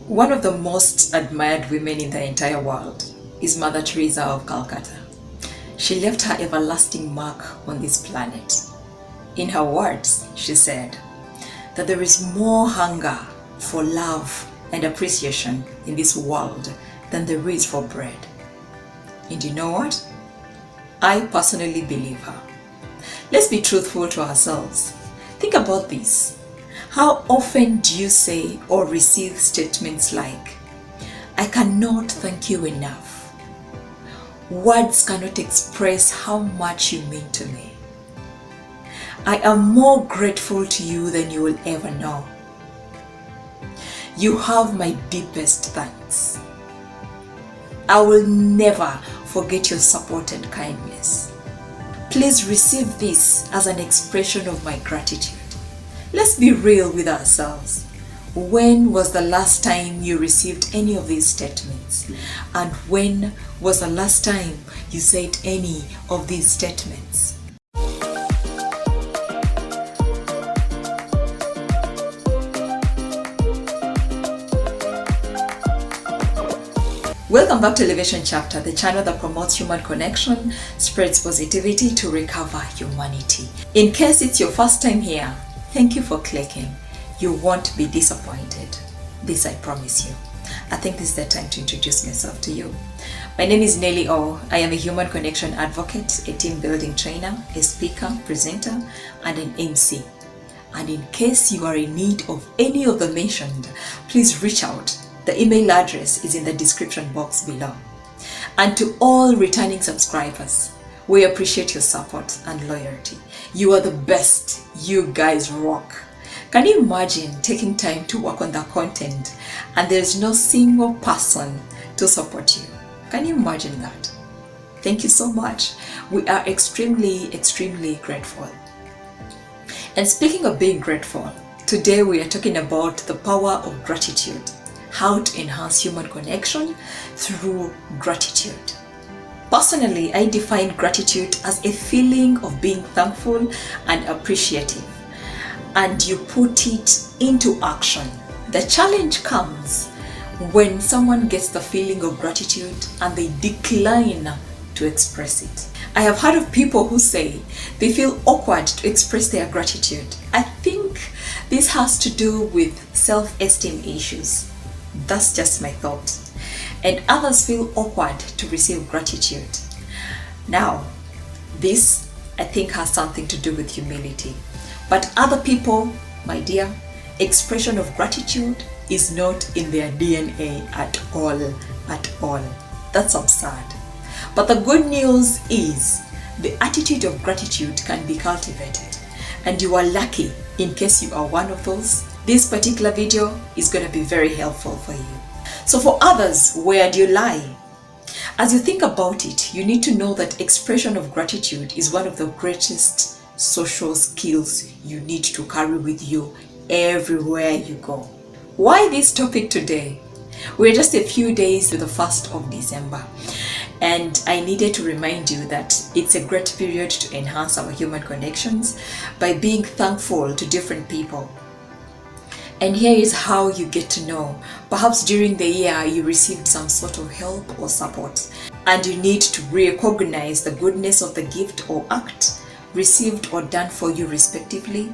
One of the most admired women in the entire world is Mother Teresa of Calcutta. She left her everlasting mark on this planet. In her words, she said that there is more hunger for love and appreciation in this world than there is for bread. And you know what? I personally believe her. Let's be truthful to ourselves. Think about this. How often do you say or receive statements like, "I cannot thank you enough. Words cannot express how much you mean to me. I am more grateful to you than you will ever know. You have my deepest thanks. I will never forget your support and kindness. Please receive this as an expression of my gratitude." Let's be real with ourselves. When was the last time you received any of these statements? And when was the last time you said any of these statements? Welcome back to Elevation Chapter, the channel that promotes human connection, spreads positivity to recover humanity. In case it's your first time here, thank you for clicking. You won't be disappointed. This I promise you. I think this is the time to introduce myself to you. My name is Nellyo. I am a human connection advocate, a team building trainer, a speaker, presenter, and an MC. And in case you are in need of any of the mentioned, please reach out. The email address is in the description box below. And to all returning subscribers, we appreciate your support and loyalty. You are the best. You guys rock. Can you imagine taking time to work on the content and there's no single person to support you? Can you imagine that? Thank you so much. We are extremely grateful. And speaking of being grateful, today we are talking about the power of gratitude. How to enhance human connection through gratitude. Personally, I define gratitude as a feeling of being thankful and appreciative, and you put it into action. The challenge comes when someone gets the feeling of gratitude and they decline to express it. I have heard of people who say they feel awkward to express their gratitude. I think this has to do with self-esteem issues. That's just my thought. And others feel awkward to receive gratitude. Now, this I think has something to do with humility. But other people, my dear, expression of gratitude is not in their DNA at all. That's absurd. But the good news is the attitude of gratitude can be cultivated. And you are lucky in case you are one of those. This particular video is going to be very helpful for you. So for others, where do you lie? As you think about it, you need to know that expression of gratitude is one of the greatest social skills you need to carry with you everywhere you go. Why this topic today? We're just a few days to the 1st of December, and I needed to remind you that it's a great period to enhance our human connections by being thankful to different people. And here is how you get to know. Perhaps during the year you received some sort of help or support, and you need to recognize the goodness of the gift or act received or done for you respectively,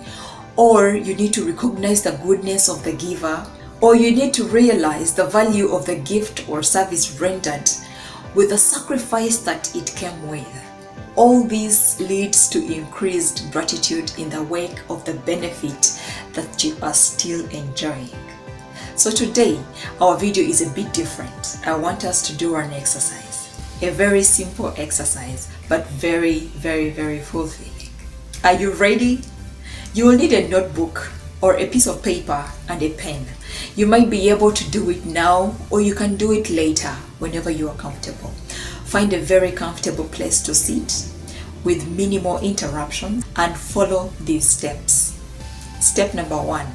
or you need to recognize the goodness of the giver, or you need to realize the value of the gift or service rendered with the sacrifice that it came with. All this leads to increased gratitude in the wake of the benefit that you are still enjoying. So today, our video is a bit different. I want us to do an exercise. A very simple exercise, but very fulfilling. Are you ready? You will need a notebook or a piece of paper and a pen. You might be able to do it now, or you can do it later whenever you are comfortable. Find a very comfortable place to sit with minimal interruption and follow these steps. Step number 1.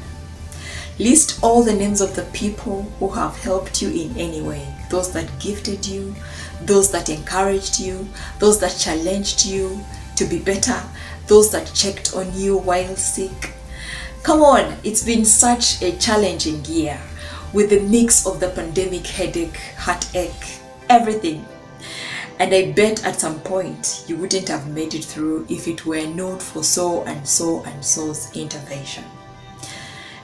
List all the names of the people who have helped you in any way. Those that gifted you, those that encouraged you, those that challenged you to be better, those that checked on you while sick. Come on, it's been such a challenging year. with the mix of the pandemic headache, heartache, everything. And I bet at some point you wouldn't have made it through if it were not for so and so and so's intervention.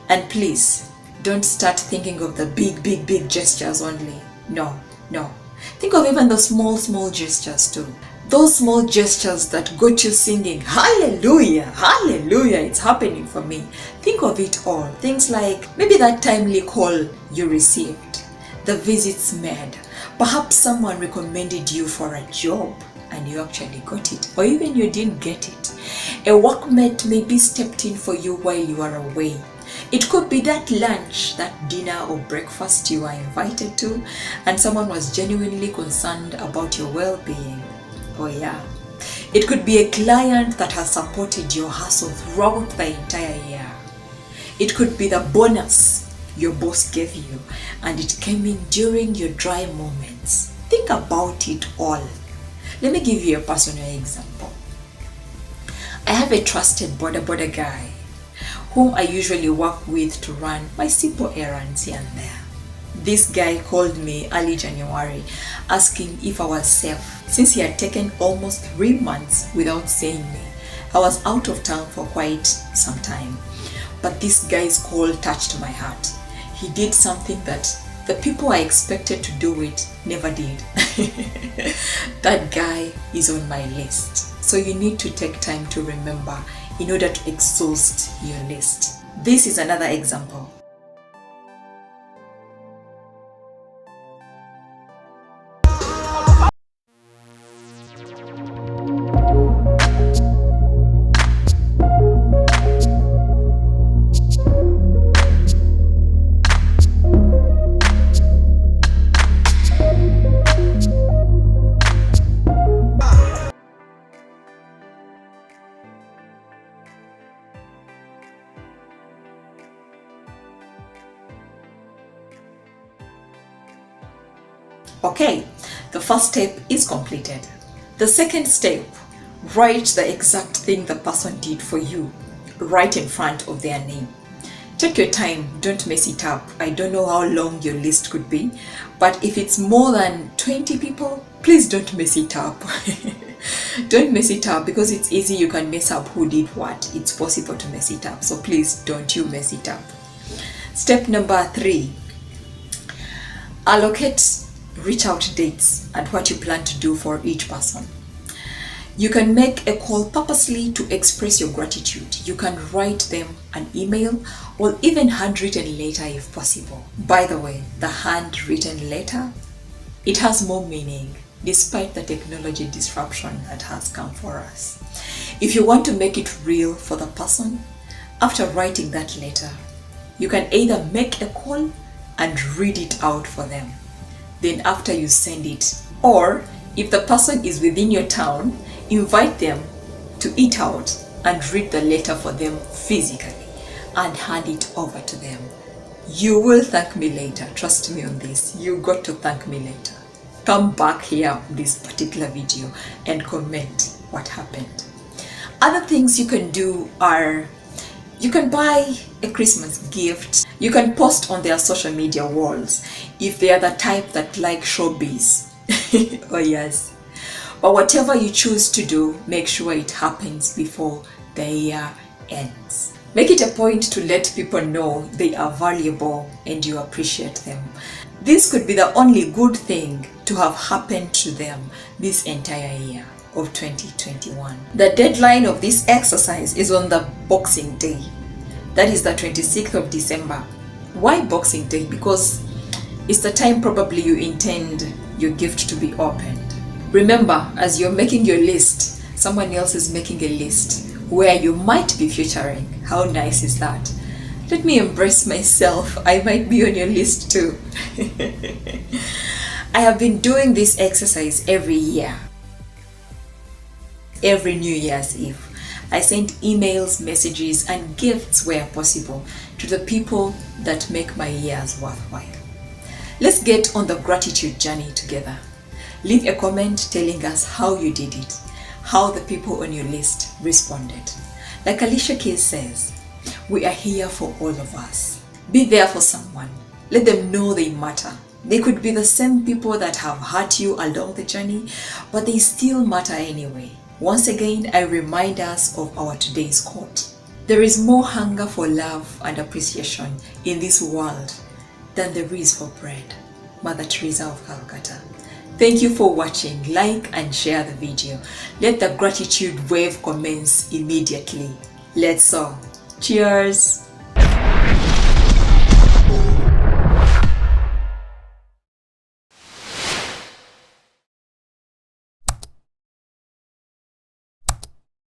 And please, don't start thinking of the big gestures only. No. Think of even the small gestures too. Those small gestures that got you singing, hallelujah, hallelujah, it's happening for me. Think of it all. Things like maybe that timely call you received, the visits made. Perhaps someone recommended you for a job and you actually got it, or even you didn't get it. A workmate maybe stepped in for you while you are away. It could be that lunch, that dinner or breakfast you were invited to, and someone was genuinely concerned about your well-being. Oh yeah. It could be a client that has supported your hustle throughout the entire year. It could be the bonus your boss gave you and it came in during your dry moments. Think about it all. Let me give you a personal example. I have a trusted border guy whom I usually work with to run my simple errands here and there. This guy called me early January asking if I was safe since he had taken almost 3 months without seeing me. I was out of town for quite some time, but this guy's call touched my heart. He did something that the people I expected to do it never did. That guy is on my list. So you need to take time to remember in order to exhaust your list. This is another example. Okay, the first step is completed. The second step, write the exact thing the person did for you right in front of their name. Take your time, don't mess it up. I don't know how long your list could be, but if it's more than 20 people, please don't mess it up. Don't mess it up because it's easy, you can mess up who did what. It's possible to mess it up, so please don't you mess it up. Step number 3, allocate reach out dates and what you plan to do for each person. You can make a call purposely to express your gratitude. You can write them an email or even handwritten letter if possible. By the way, the handwritten letter, it has more meaning despite the technology disruption that has come for us. If you want to make it real for the person, after writing that letter, you can either make a call and read it out for them. Then after you send it, or if the person is within your town, invite them to eat out and read the letter for them physically and hand it over to them. You will thank me later. Trust me on this. You got to thank me later. Come back here on this particular video and comment what happened. Other things you can do are, you can buy a Christmas gift. You can post on their social media walls if they are the type that like showbiz. Oh yes. But whatever you choose to do, make sure it happens before the year ends. Make it a point to let people know they are valuable and you appreciate them. This could be the only good thing to have happened to them this entire year of 2021. The deadline of this exercise is on the Boxing Day. That is the 26th of December. Why Boxing Day? Because it's the time probably you intend your gift to be opened. Remember, as you're making your list, someone else is making a list where you might be featuring. How nice is that? Let me embrace myself. I might be on your list too. I have been doing this exercise every year. Every New Year's Eve. I send emails, messages, and gifts where possible to the people that make my years worthwhile. Let's get on the gratitude journey together. Leave a comment telling us how you did it, how the people on your list responded. Like Alicia Keys says, we are here for all of us. Be there for someone. Let them know they matter. They could be the same people that have hurt you along the journey, but they still matter anyway. Once again, I remind us of our today's quote. There is more hunger for love and appreciation in this world than there is for bread. Mother Teresa of Calcutta. Thank you for watching. Like and share the video. Let the gratitude wave commence immediately. Let's all. Cheers!